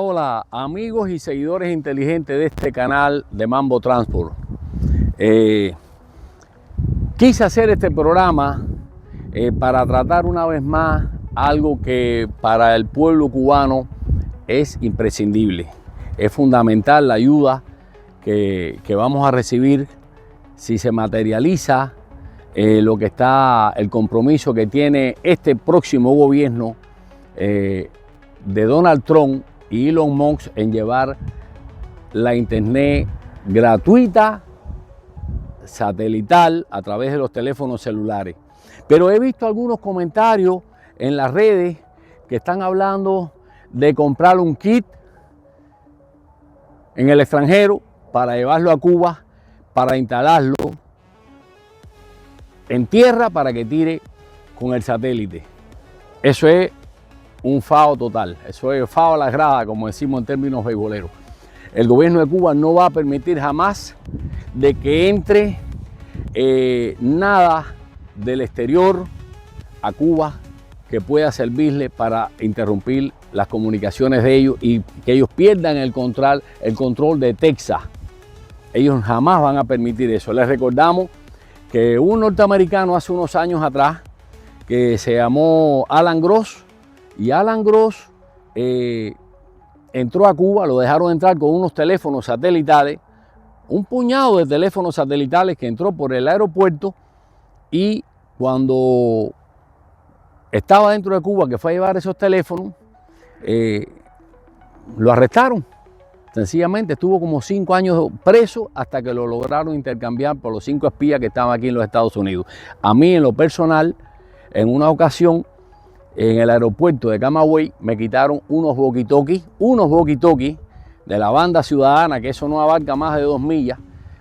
Hola, amigos y seguidores inteligentes de este canal de Mambo Transport. Quise hacer este programa para tratar una vez más algo que para el pueblo cubano es imprescindible. Es fundamental la ayuda que vamos a recibir si se materializa el compromiso que tiene este próximo gobierno de Donald Trump y Elon Musk en llevar la internet gratuita, satelital, a través de los teléfonos celulares. Pero he visto algunos comentarios en las redes que están hablando de comprar un kit en el extranjero para llevarlo a Cuba, para instalarlo en tierra para que tire con el satélite. Eso es un FAO total, eso es FAO a la grada, como decimos en términos beisboleros. El gobierno de Cuba no va a permitir jamás de que entre nada del exterior a Cuba que pueda servirle para interrumpir las comunicaciones de ellos y que ellos pierdan el control de Texas. Ellos jamás van a permitir eso. Les recordamos que un norteamericano hace unos años atrás que se llamó Alan Gross, y Alan Gross entró a Cuba, lo dejaron entrar con unos teléfonos satelitales, un puñado de teléfonos satelitales que entró por el aeropuerto, y cuando estaba dentro de Cuba, que fue a llevar esos teléfonos, lo arrestaron. Sencillamente estuvo como 5 años preso hasta que lo lograron intercambiar por los 5 espías que estaban aquí en los Estados Unidos. A mí, en lo personal, en una ocasión, en el aeropuerto de Camagüey, me quitaron unos walkie-talkies de la banda ciudadana, que eso no abarca más de 2 millas,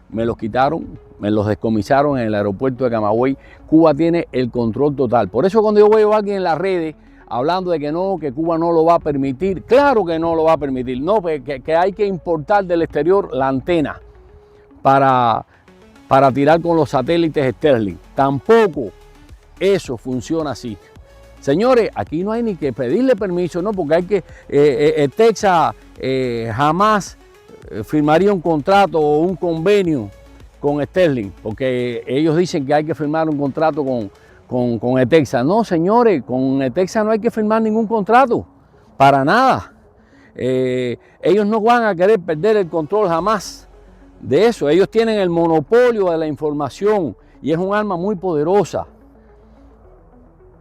me los quitaron, me los descomisaron en el aeropuerto de Camagüey. Cuba tiene el control total. Por eso cuando yo veo a alguien en las redes hablando de que no, que Cuba no lo va a permitir, claro que no lo va a permitir, no, que hay que importar del exterior la antena para tirar con los satélites Sterling. Tampoco eso funciona así. Señores, aquí no hay ni que pedirle permiso, no, porque hay que, Texas jamás firmaría un contrato o un convenio con Sterling, porque ellos dicen que hay que firmar un contrato con Texas. No, señores, con Texas no hay que firmar ningún contrato, para nada. Ellos no van a querer perder el control jamás de eso. Ellos tienen el monopolio de la información y es un arma muy poderosa.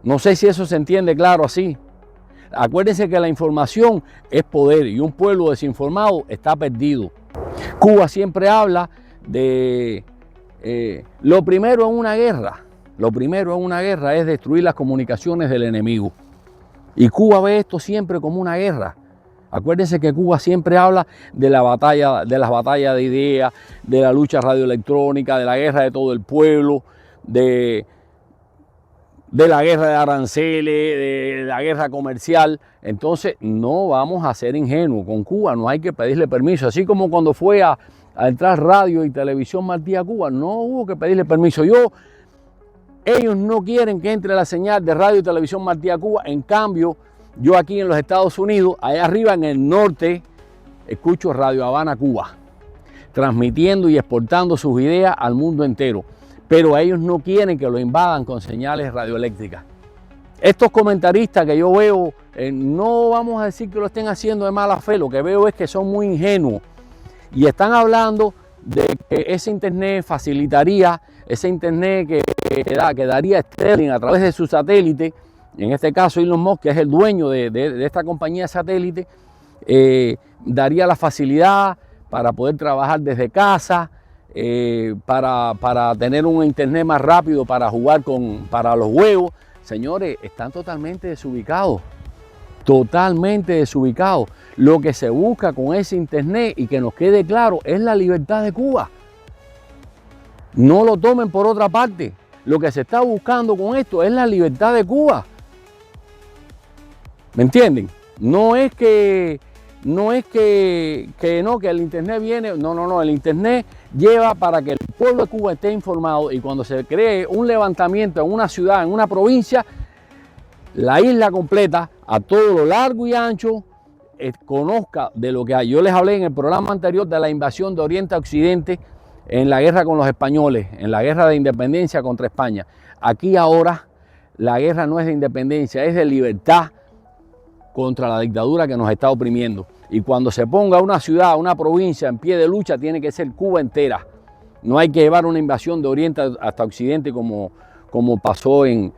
No sé si eso se entiende claro así. Acuérdense que la información es poder y un pueblo desinformado está perdido. Cuba siempre habla de lo primero en una guerra. Lo primero en una guerra es destruir las comunicaciones del enemigo. Y Cuba ve esto siempre como una guerra. Acuérdense que Cuba siempre habla de la batalla, de las batallas de ideas, de la lucha radioelectrónica, de la guerra de todo el pueblo, de la guerra de aranceles, de la guerra comercial. Entonces no vamos a ser ingenuos. Con Cuba no hay que pedirle permiso. Así como cuando fue a entrar radio y televisión Martí a Cuba, no hubo que pedirle permiso. Ellos no quieren que entre la señal de radio y televisión Martí a Cuba. En cambio, yo aquí en los Estados Unidos, allá arriba en el norte, escucho Radio Habana Cuba, transmitiendo y exportando sus ideas al mundo entero. Pero ellos no quieren que lo invadan con señales radioeléctricas. Estos comentaristas que yo veo, no vamos a decir que lo estén haciendo de mala fe, lo que veo es que son muy ingenuos y están hablando de que ese internet facilitaría, ese internet que daría Sterling a través de su satélite, en este caso Elon Musk, que es el dueño de esta compañía de satélite, daría la facilidad para poder trabajar desde casa, para tener un internet más rápido para jugar para los juegos. Señores, están totalmente desubicados. Totalmente desubicados. Lo que se busca con ese internet, y que nos quede claro, es la libertad de Cuba. No lo tomen por otra parte. Lo que se está buscando con esto es la libertad de Cuba. ¿Me entienden? No es que el internet viene, no, el internet lleva para que el pueblo de Cuba esté informado, y cuando se cree un levantamiento en una ciudad, en una provincia, la isla completa, a todo lo largo y ancho, conozca de lo que hay. Yo les hablé en el programa anterior de la invasión de Oriente a Occidente en la guerra con los españoles, en la guerra de independencia contra España. Aquí ahora la guerra no es de independencia, es de libertad contra la dictadura que nos está oprimiendo. Y cuando se ponga una ciudad, una provincia en pie de lucha, tiene que ser Cuba entera. No hay que llevar una invasión de Oriente hasta Occidente como pasó en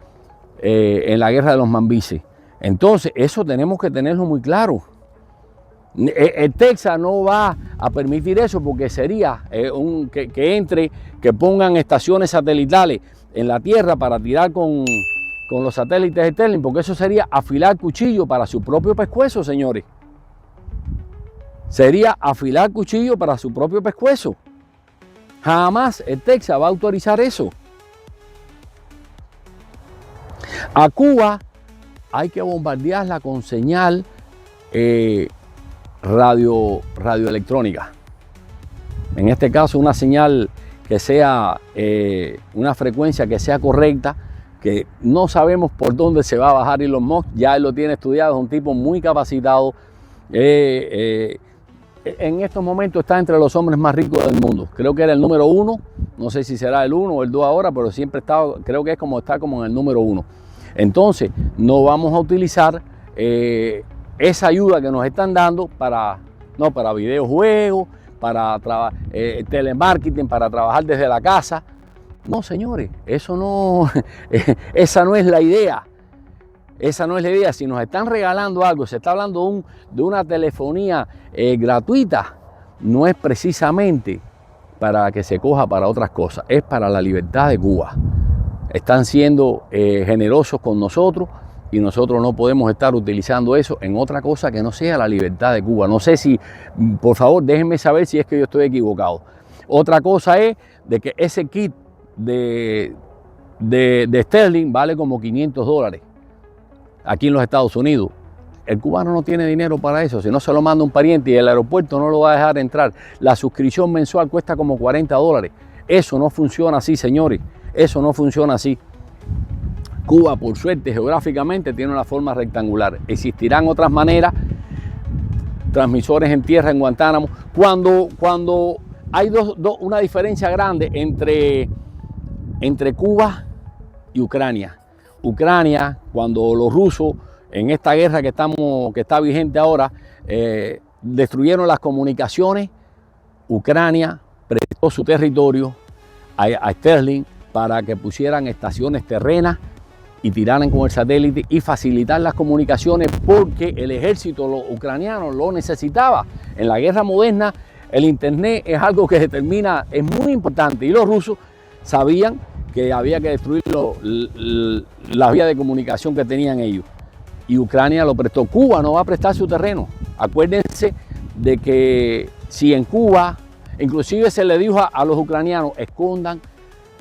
la guerra de los Mambises. Entonces, eso tenemos que tenerlo muy claro. El Texas no va a permitir eso porque sería que pongan estaciones satelitales en la Tierra para tirar con los satélites de Starlink, porque eso sería afilar cuchillo para su propio pescuezo, señores. Sería afilar cuchillo para su propio pescuezo. Jamás el Texas va a autorizar eso. A Cuba hay que bombardearla con señal radioelectrónica. En este caso, una señal que sea una frecuencia que sea correcta, que no sabemos por dónde se va a bajar Elon Musk. Ya él lo tiene estudiado, es un tipo muy capacitado. En estos momentos está entre los hombres más ricos del mundo. Creo que era el número 1, no sé si será el 1 o el 2 ahora, pero siempre creo que está como en el número 1. Entonces, no vamos a utilizar esa ayuda que nos están dando para videojuegos, para telemarketing, para trabajar desde la casa. No, señores, eso no, esa no es la idea. Esa no es la idea. Si nos están regalando algo, se está hablando de una telefonía gratuita, no es precisamente para que se coja para otras cosas, es para la libertad de Cuba. Están siendo generosos con nosotros y nosotros no podemos estar utilizando eso en otra cosa que no sea la libertad de Cuba. No sé si, por favor, déjenme saber si es que yo estoy equivocado. Otra cosa es de que ese kit de Starlink vale como $500 aquí en los Estados Unidos. El cubano no tiene dinero para eso, si no se lo manda un pariente y el aeropuerto no lo va a dejar entrar. La suscripción mensual cuesta como $40. Eso no funciona así, señores. Eso no funciona así. Cuba, por suerte, geográficamente tiene una forma rectangular. Existirán otras maneras, transmisores en tierra en Guantánamo. Cuando hay una diferencia grande entre Cuba y Ucrania. Ucrania, cuando los rusos en esta guerra que está vigente ahora, destruyeron las comunicaciones, Ucrania prestó su territorio a Starlink para que pusieran estaciones terrenas y tiraran con el satélite y facilitar las comunicaciones porque el ejército ucraniano lo necesitaba. En la guerra moderna el internet es algo que es muy importante y los rusos sabían que había que destruir las vías de comunicación que tenían ellos. Y Ucrania lo prestó. Cuba no va a prestar su terreno. Acuérdense de que si en Cuba, inclusive se le dijo a los ucranianos, escondan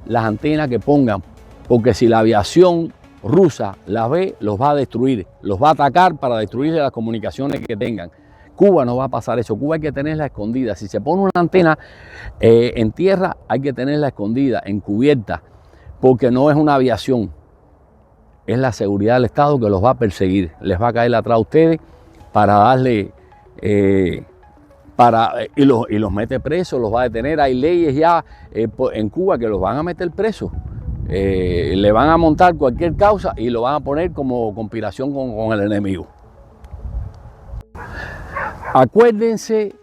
las antenas que pongan, porque si la aviación rusa las ve, los va a destruir, los va a atacar para destruirle las comunicaciones que tengan. Cuba no va a pasar eso. Cuba hay que tenerla escondida. Si se pone una antena en tierra, hay que tenerla escondida, encubierta, porque no es una aviación. Es la seguridad del Estado que los va a perseguir. Les va a caer atrás a ustedes para darle, y los mete presos, los va a detener. Hay leyes ya en Cuba que los van a meter presos. Le van a montar cualquier causa y lo van a poner como conspiración con el enemigo. Acuérdense,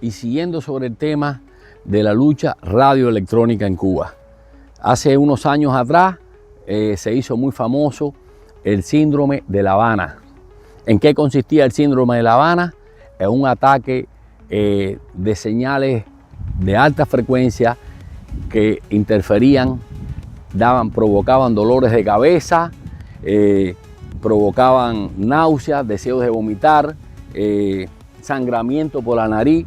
y siguiendo sobre el tema de la lucha radioelectrónica en Cuba. Hace unos años atrás se hizo muy famoso el síndrome de La Habana. ¿En qué consistía el síndrome de La Habana? En un ataque de señales de alta frecuencia que interferían, provocaban dolores de cabeza, provocaban náuseas, deseos de vomitar, sangramiento por la nariz.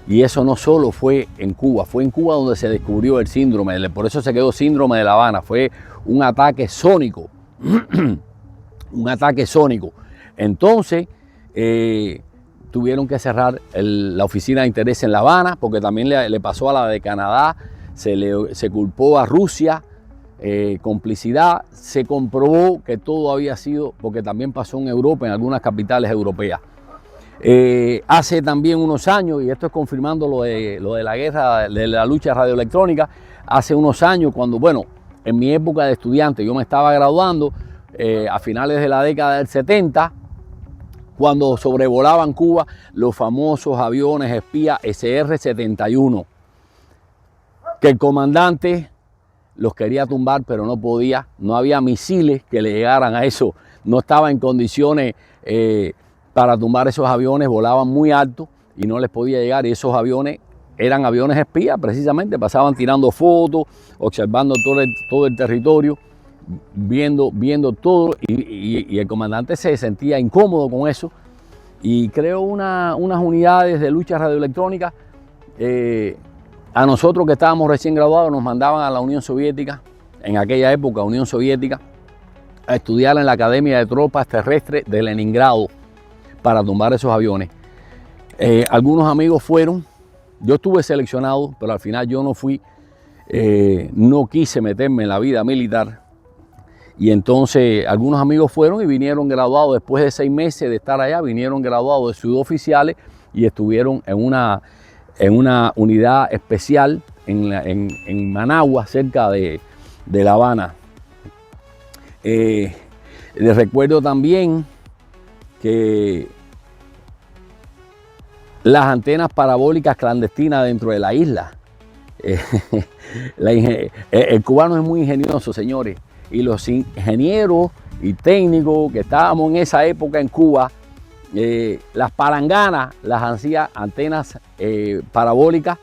Y eso no solo fue en Cuba donde se descubrió el síndrome, por eso se quedó síndrome de La Habana. Fue un ataque sónico, un ataque sónico. Entonces tuvieron que cerrar la oficina de interés en La Habana, porque también le pasó a la de Canadá, se culpó a Rusia, complicidad. Se comprobó que todo había sido, porque también pasó en Europa, en algunas capitales europeas. Hace también unos años, y esto es confirmando lo de la guerra, de la lucha radioelectrónica, hace unos años cuando, bueno, en mi época de estudiante, yo me estaba graduando a finales de la década del 70, cuando sobrevolaban Cuba los famosos aviones espía SR-71, que el comandante los quería tumbar, pero no podía, no había misiles que le llegaran a eso, no estaba en condiciones para tumbar esos aviones, volaban muy alto y no les podía llegar, y esos aviones eran aviones espías precisamente, pasaban tirando fotos, observando todo el territorio, viendo todo, y el comandante se sentía incómodo con eso y creó unas unidades de lucha radioelectrónica. A nosotros que estábamos recién graduados nos mandaban a la Unión Soviética, en aquella época Unión Soviética, a estudiar en la Academia de Tropas Terrestres de Leningrado para tumbar esos aviones. Algunos amigos fueron, yo estuve seleccionado, pero al final yo no fui, no quise meterme en la vida militar. Y entonces algunos amigos fueron y vinieron graduados después de 6 meses de estar allá, vinieron graduados de suboficiales y estuvieron en una unidad especial en Managua, cerca de La Habana. Les recuerdo también que las antenas parabólicas clandestinas dentro de la isla. El cubano es muy ingenioso, señores, y los ingenieros y técnicos que estábamos en esa época en Cuba, las palanganas las hacía antenas parabólicas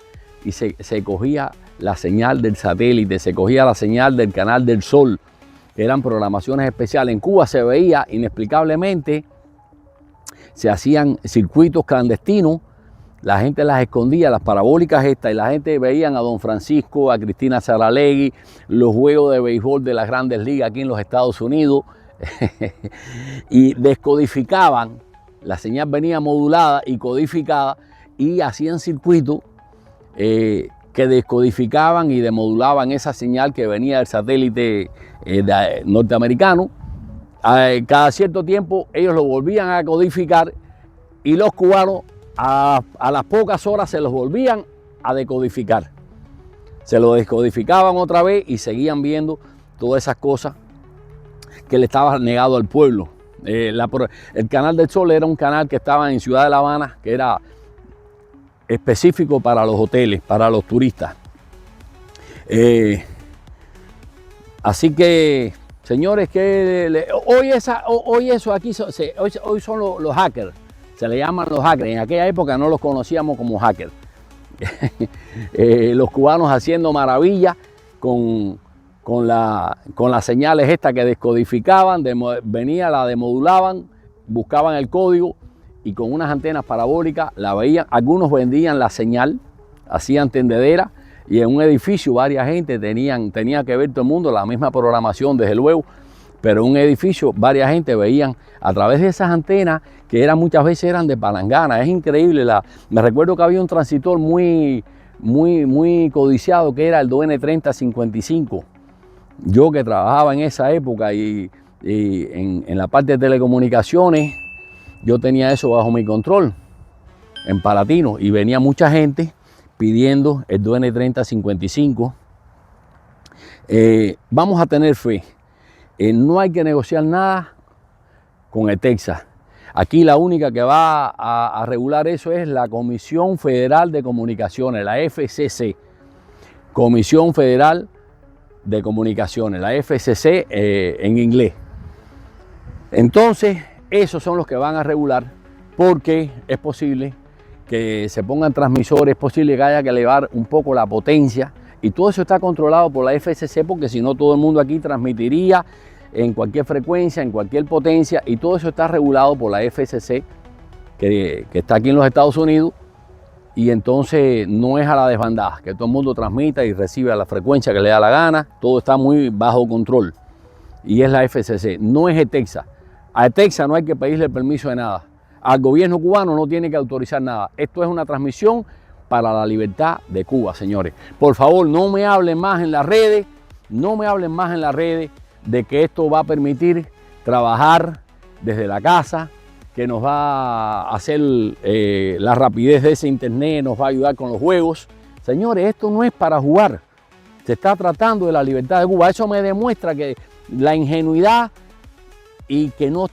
y se cogía la señal del satélite, se cogía la señal del canal del Sol, que eran programaciones especiales. En Cuba se veía inexplicablemente, se hacían circuitos clandestinos, la gente las escondía, las parabólicas estas, y la gente veían a Don Francisco, a Cristina Saralegui, los juegos de béisbol de las grandes ligas aquí en los Estados Unidos, y descodificaban, la señal venía modulada y codificada, y hacían circuitos que descodificaban y demodulaban esa señal que venía del satélite norteamericano. Cada cierto tiempo ellos lo volvían a codificar y los cubanos a las pocas horas se los volvían a decodificar. Se lo descodificaban otra vez y seguían viendo todas esas cosas que le estaba negado al pueblo. El canal del Sol era un canal que estaba en Ciudad de La Habana, que era específico para los hoteles, para los turistas. Así que, señores, que hoy eso aquí hoy son los hackers, se le llaman los hackers. En aquella época no los conocíamos como hackers. Los cubanos haciendo maravillas con las señales estas que descodificaban, la demodulaban, buscaban el código y con unas antenas parabólicas la veían. Algunos vendían la señal, hacían tendedera, y en un edificio varias gente tenía que ver todo el mundo la misma programación, desde luego, pero en un edificio varias gente veían a través de esas antenas que muchas veces eran de palangana. Es increíble. Me recuerdo que había un transitor muy codiciado que era el DN3055. Yo que trabajaba en esa época y en la parte de telecomunicaciones, yo tenía eso bajo mi control en Palatino, y venía mucha gente pidiendo el DN3055. Vamos a tener fe. No hay que negociar nada con el Texas. Aquí la única que va a regular eso es la Comisión Federal de Comunicaciones, la FCC. Comisión Federal de Comunicaciones, la FCC en inglés. Entonces, esos son los que van a regular, porque es posible que se pongan transmisores, es posible que haya que elevar un poco la potencia, y todo eso está controlado por la FCC, porque si no todo el mundo aquí transmitiría en cualquier frecuencia, en cualquier potencia, y todo eso está regulado por la FCC, que está aquí en los Estados Unidos, y entonces no es a la desbandada, que todo el mundo transmita y recibe a la frecuencia que le da la gana. Todo está muy bajo control, y es la FCC, no es el Texas. A Texas no hay que pedirle permiso de nada. Al gobierno cubano no tiene que autorizar nada. Esto es una transmisión para la libertad de Cuba, señores. Por favor, no me hablen más en las redes, de que esto va a permitir trabajar desde la casa, que nos va a hacer la rapidez de ese internet, nos va a ayudar con los juegos. Señores, esto no es para jugar. Se está tratando de la libertad de Cuba. Eso me demuestra que la ingenuidad y que no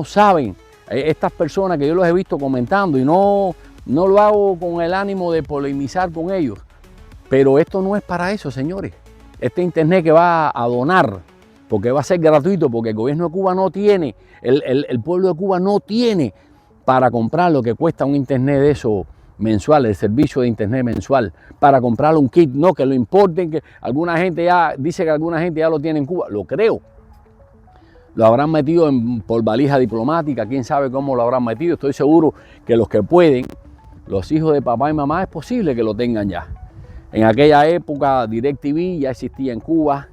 saben estas personas que yo los he visto comentando, y no lo hago con el ánimo de polemizar con ellos, pero esto no es para eso, señores. Este internet que va a donar, porque va a ser gratuito, porque el gobierno de Cuba no tiene, el pueblo de Cuba no tiene para comprar lo que cuesta un internet de eso mensual, el servicio de internet mensual, para comprar un kit, no que lo importen, que alguna gente ya dice que alguna gente ya lo tiene en Cuba, lo creo. Lo habrán metido por valija diplomática, quién sabe cómo lo habrán metido. Estoy seguro que los que pueden, los hijos de papá y mamá, es posible que lo tengan ya. En aquella época DirecTV ya existía en Cuba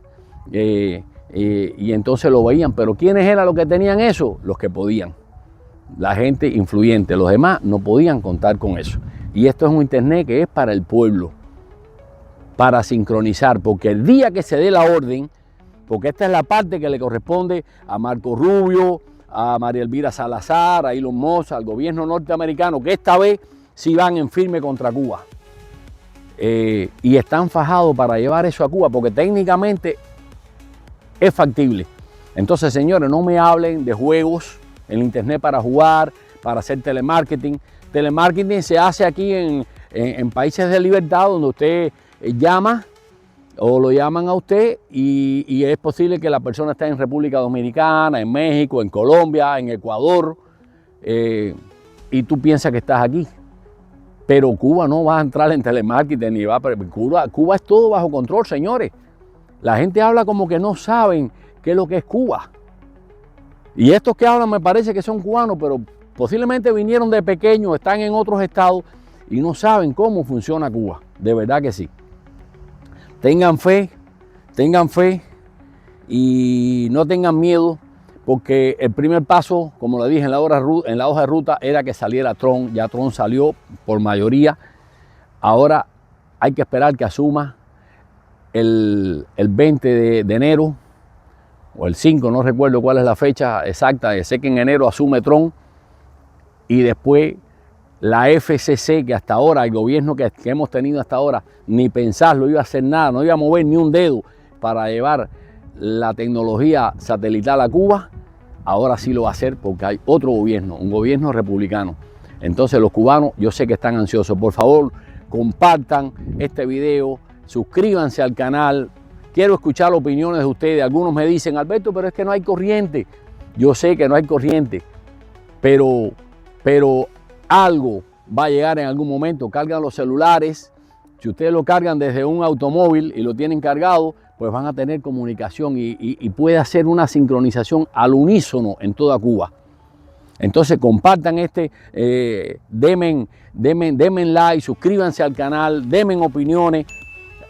y entonces lo veían. Pero ¿quiénes eran los que tenían eso? Los que podían. La gente influyente. Los demás no podían contar con eso. Y esto es un internet que es para el pueblo, para sincronizar, porque el día que se dé la orden, porque esta es la parte que le corresponde a Marco Rubio, a María Elvira Salazar, a Elon Musk, al gobierno norteamericano, que esta vez sí van en firme contra Cuba. Y están fajados para llevar eso a Cuba, porque técnicamente es factible. Entonces, señores, no me hablen de juegos, el internet para jugar, para hacer telemarketing. Telemarketing se hace aquí en países de libertad, donde usted llama o lo llaman a usted y es posible que la persona esté en República Dominicana, en México, en Colombia, en Ecuador, y tú piensas que estás aquí. Pero Cuba no va a entrar en telemarketing ni va a... Cuba es todo bajo control, señores. La gente habla como que no saben qué es lo que es Cuba. Y estos que hablan me parece que son cubanos, pero posiblemente vinieron de pequeños, están en otros estados y no saben cómo funciona Cuba. De verdad que sí. Tengan fe y no tengan miedo, porque el primer paso, como lo dije en la hoja de ruta, era que saliera Trump. Ya Trump salió por mayoría. Ahora hay que esperar que asuma el 20 de enero o el 5, no recuerdo cuál es la fecha exacta. Sé que en enero asume Trump y después la FCC, que hasta ahora, el gobierno que hemos tenido hasta ahora, ni pensarlo, iba a hacer nada, no iba a mover ni un dedo para llevar la tecnología satelital a Cuba, ahora sí lo va a hacer porque hay otro gobierno, un gobierno republicano. Entonces los cubanos, yo sé que están ansiosos. Por favor, compartan este video, suscríbanse al canal. Quiero escuchar opiniones de ustedes. Algunos me dicen, Alberto, pero es que no hay corriente. Yo sé que no hay corriente, pero algo va a llegar en algún momento. Cargan los celulares. Si ustedes lo cargan desde un automóvil y lo tienen cargado, pues van a tener comunicación y puede hacer una sincronización al unísono en toda Cuba. Entonces compartan denme like, suscríbanse al canal, denme opiniones.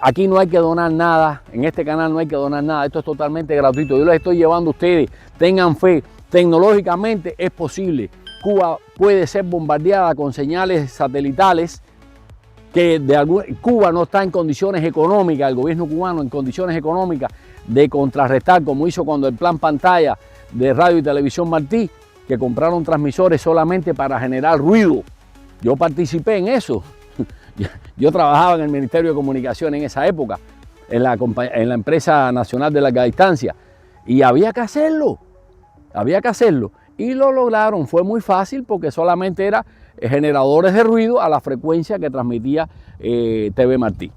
Aquí no hay que donar nada, en este canal no hay que donar nada, esto es totalmente gratuito. Yo les estoy llevando a ustedes, tengan fe, tecnológicamente es posible. Cuba puede ser bombardeada con señales satelitales que Cuba no está en condiciones económicas, el gobierno cubano en condiciones económicas de contrarrestar, como hizo cuando el plan pantalla de Radio y Televisión Martí, que compraron transmisores solamente para generar ruido. Yo participé en eso. Yo trabajaba en el Ministerio de Comunicación en esa época, en la empresa nacional de larga distancia, y había que hacerlo, y lo lograron. Fue muy fácil porque solamente era generadores de ruido a la frecuencia que transmitía TV Martí.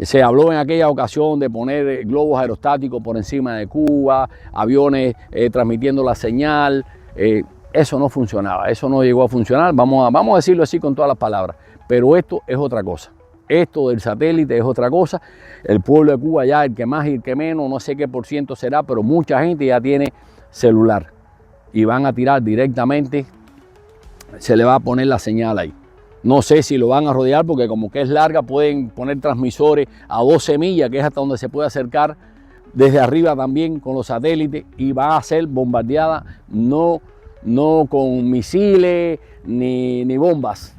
Se habló en aquella ocasión de poner globos aerostáticos por encima de Cuba, aviones transmitiendo la señal. Eso no funcionaba, eso no llegó a funcionar, vamos a decirlo así con todas las palabras. Pero esto es otra cosa, esto del satélite es otra cosa. El pueblo de Cuba ya, el que más y el que menos, no sé qué por ciento será, pero mucha gente ya tiene celular y van a tirar directamente, se le va a poner la señal ahí. No sé si lo van a rodear porque como que es larga, pueden poner transmisores a 12 millas, que es hasta donde se puede acercar desde arriba también con los satélites, y va a ser bombardeada no con misiles ni bombas.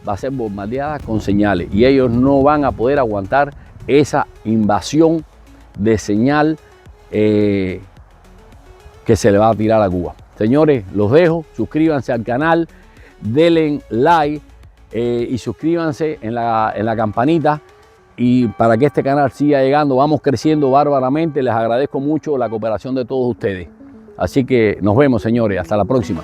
Va a ser bombardeada con señales y ellos no van a poder aguantar esa invasión de señal que se le va a tirar a Cuba. Señores, los dejo, suscríbanse al canal, denle like y suscríbanse en la campanita y para que este canal siga llegando. Vamos creciendo bárbaramente. Les agradezco mucho la cooperación de todos ustedes. Así que nos vemos, señores. Hasta la próxima.